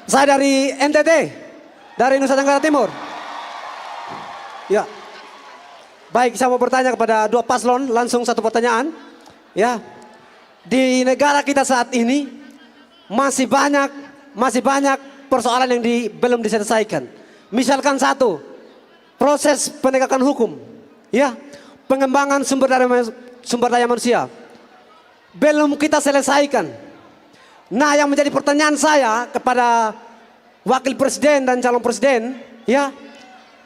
Saya dari NTT, dari Nusa Tenggara Timur. Ya. Baik, saya mau bertanya kepada dua paslon, langsung satu pertanyaan. Ya. Di negara kita saat ini masih banyak persoalan yang belum diselesaikan. Misalkan satu, proses penegakan hukum, ya, pengembangan sumber daya manusia belum kita selesaikan. Nah, yang menjadi pertanyaan saya kepada wakil presiden dan calon presiden, ya,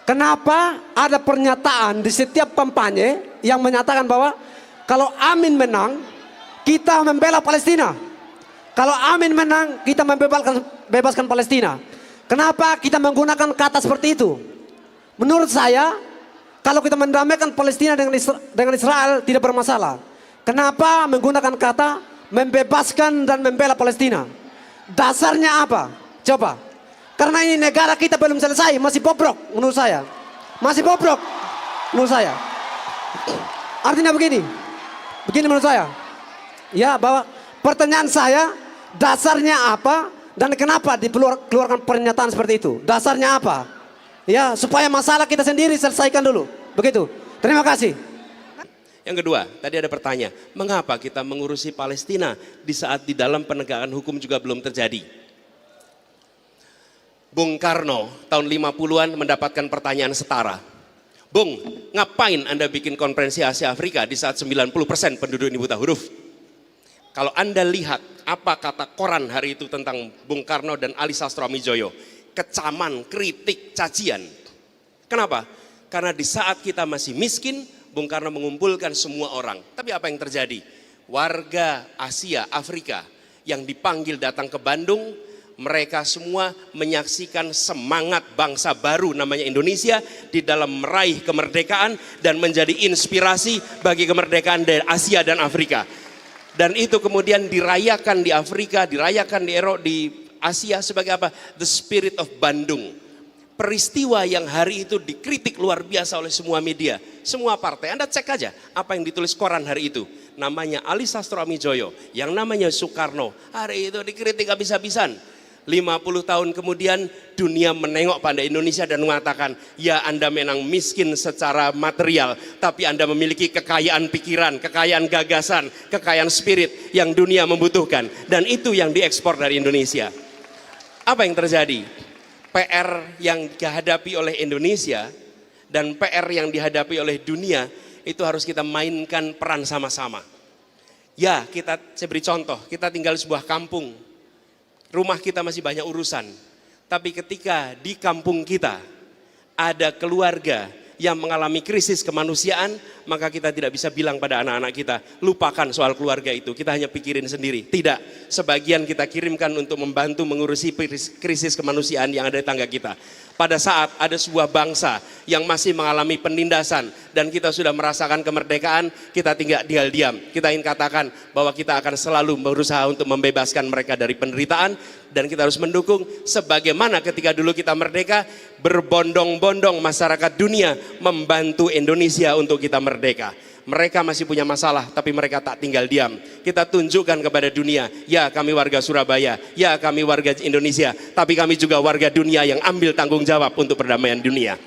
kenapa ada pernyataan di setiap kampanye yang menyatakan bahwa kalau Amin menang, kita membela Palestina. Kalau Amin menang, kita bebaskan Palestina. Kenapa kita menggunakan kata seperti itu? Menurut saya, kalau kita mendamaikan Palestina dengan Israel tidak bermasalah. Kenapa menggunakan kata membebaskan dan membela Palestina? Dasarnya apa? Coba. Karena ini negara kita belum selesai, masih bobrok menurut saya. Masih bobrok menurut saya. Artinya begini menurut saya. Ya, bahwa pertanyaan saya, dasarnya apa dan kenapa dikeluarkan pernyataan seperti itu? Dasarnya apa? Ya, supaya masalah kita sendiri selesaikan dulu. Begitu. Terima kasih. Yang kedua, tadi ada pertanyaan, mengapa kita mengurusi Palestina di saat di dalam penegakan hukum juga belum terjadi? Bung Karno tahun 50-an mendapatkan pertanyaan setara. Bung, ngapain Anda bikin konferensi Asia Afrika di saat 90% penduduk ini buta huruf? Kalau Anda lihat apa kata koran hari itu tentang Bung Karno dan Ali Sastroamidjojo, kecaman, kritik, cacian. Kenapa? Karena di saat kita masih miskin, Bung Karno mengumpulkan semua orang. Tapi apa yang terjadi? Warga Asia, Afrika yang dipanggil datang ke Bandung, mereka semua menyaksikan semangat bangsa baru namanya Indonesia di dalam meraih kemerdekaan dan menjadi inspirasi bagi kemerdekaan dari Asia dan Afrika. Dan itu kemudian dirayakan di Afrika, dirayakan di Asia sebagai apa? The Spirit of Bandung. Peristiwa yang hari itu dikritik luar biasa oleh semua media, semua partai. Anda cek aja apa yang ditulis koran hari itu. Namanya Ali Sastroamidjojo, yang namanya Soekarno. Hari itu dikritik habis-habisan. 50 tahun kemudian dunia menengok pada Indonesia dan mengatakan, ya Anda memang miskin secara material, tapi Anda memiliki kekayaan pikiran, kekayaan gagasan, kekayaan spirit yang dunia membutuhkan. Dan itu yang diekspor dari Indonesia. Apa yang terjadi? PR yang dihadapi oleh Indonesia dan PR yang dihadapi oleh dunia itu harus kita mainkan peran sama-sama. Ya, saya beri contoh, kita tinggal di sebuah kampung, rumah kita masih banyak urusan, tapi ketika di kampung kita ada keluarga yang mengalami krisis kemanusiaan, maka kita tidak bisa bilang pada anak-anak kita, lupakan soal keluarga itu, kita hanya pikirin sendiri. Tidak, sebagian kita kirimkan untuk membantu mengurusi krisis kemanusiaan yang ada di tangga kita. Pada saat ada sebuah bangsa yang masih mengalami penindasan dan kita sudah merasakan kemerdekaan, kita tinggal diam. Kita ingin katakan bahwa kita akan selalu berusaha untuk membebaskan mereka dari penderitaan dan kita harus mendukung sebagaimana ketika dulu kita merdeka, berbondong-bondong masyarakat dunia membantu Indonesia untuk kita merdeka. Mereka masih punya masalah, tapi mereka tak tinggal diam. Kita tunjukkan kepada dunia, ya kami warga Surabaya, ya kami warga Indonesia, tapi kami juga warga dunia yang ambil tanggung jawab untuk perdamaian dunia.